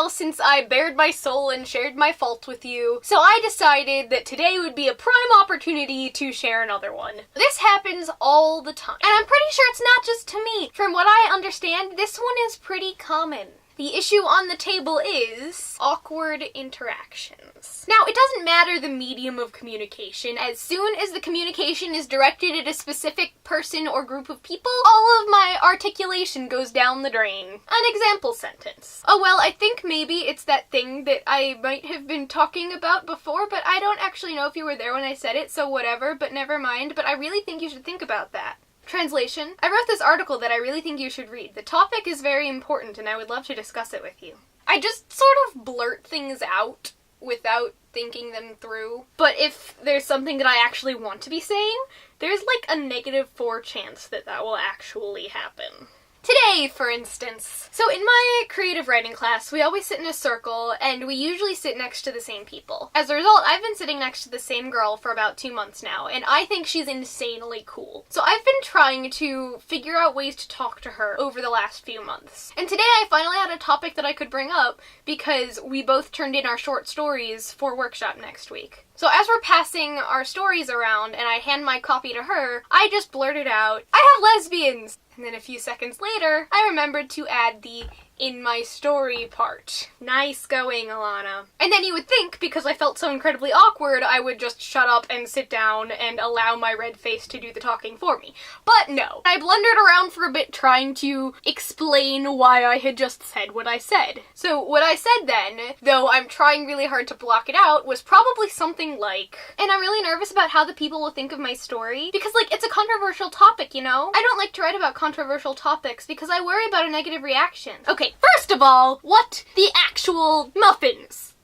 while since I bared my soul and shared my fault with you, so I decided that today would be a prime opportunity to share another one. This happens all the time, and I'm pretty sure it's not just to me. From what I understand, this one is pretty common. The issue on the table is awkward interactions. Now, it doesn't matter the medium of communication. As soon as the communication is directed at a specific person or group of people, all of my articulation goes down the drain. An example sentence. Oh well, I think maybe it's that thing that I might have been talking about before, but I don't actually know if you were there when I said it, so whatever, but never mind. But I really think you should think about that. Translation. I wrote this article that I really think you should read. The topic is very important and I would love to discuss it with you. I just sort of blurt things out without thinking them through. But if there's something that I actually want to be saying, there's like a -4 chance that that will actually happen. Today, for instance. So in my creative writing class, we always sit in a circle, and we usually sit next to the same people. As a result, I've been sitting next to the same girl for about 2 months now, and I think she's insanely cool. So I've been trying to figure out ways to talk to her over the last few months. And today I finally had a topic that I could bring up, because we both turned in our short stories for workshop next week. So as we're passing our stories around, and I hand my copy to her, I just blurted out, "I have lesbians!" And then a few seconds later, I remembered to add the "in my story" part. Nice going, Alana. And then you would think, because I felt so incredibly awkward, I would just shut up and sit down and allow my red face to do the talking for me. But no. I blundered around for a bit trying to explain why I had just said what I said. So what I said then, though I'm trying really hard to block it out, was probably something like, "And I'm really nervous about how the people will think of my story, because, like, it's a controversial topic, you know? I don't like to write about controversial topics because I worry about a negative reaction." Okay, first of all, what the actual muffins?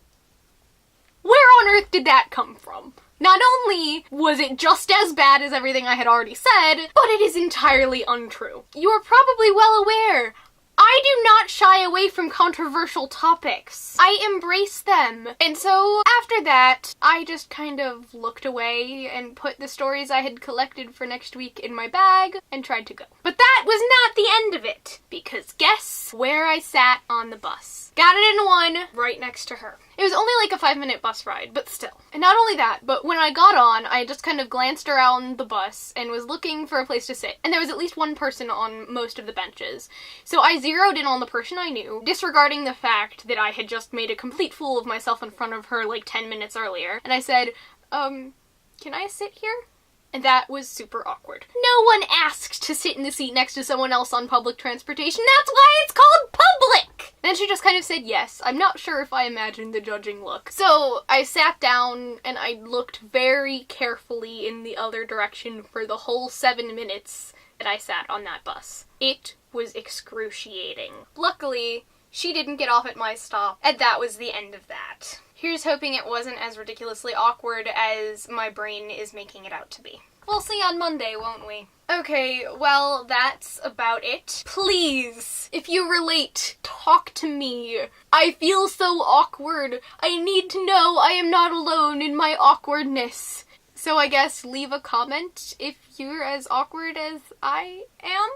Where on earth did that come from? Not only was it just as bad as everything I had already said, but it is entirely untrue. You are probably well aware, I do not shy away from controversial topics. I embrace them. And so after that, I just kind of looked away and put the stories I had collected for next week in my bag and tried to go. But that was not the end of it, because guess where I sat on the bus? Got it in one, right next to her. It was only like a 5-minute bus ride, but still. And not only that, but when I got on, I just kind of glanced around the bus and was looking for a place to sit. And there was at least one person on most of the benches. So I zeroed in on the person I knew, disregarding the fact that I had just made a complete fool of myself in front of her like 10 minutes earlier. And I said, can I sit here? And that was super awkward. No one asked to sit in the seat next to someone else on public transportation. That's why it's called public! And she just kind of said yes. I'm not sure if I imagined the judging look. So I sat down and I looked very carefully in the other direction for the whole 7 minutes that I sat on that bus. It was excruciating. Luckily, she didn't get off at my stop, and that was the end of that. Here's hoping it wasn't as ridiculously awkward as my brain is making it out to be. We'll see on Monday, won't we? Okay, well, that's about it. Please, if you relate, talk to me. I feel so awkward. I need to know I am not alone in my awkwardness. So I guess leave a comment if you're as awkward as I am.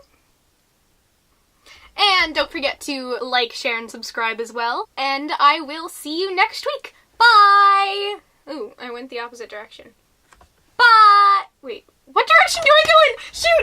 And don't forget to like, share, and subscribe as well. And I will see you next week. Bye! Ooh, I went the opposite direction. Bye! Wait, what direction do I go in? Shoot!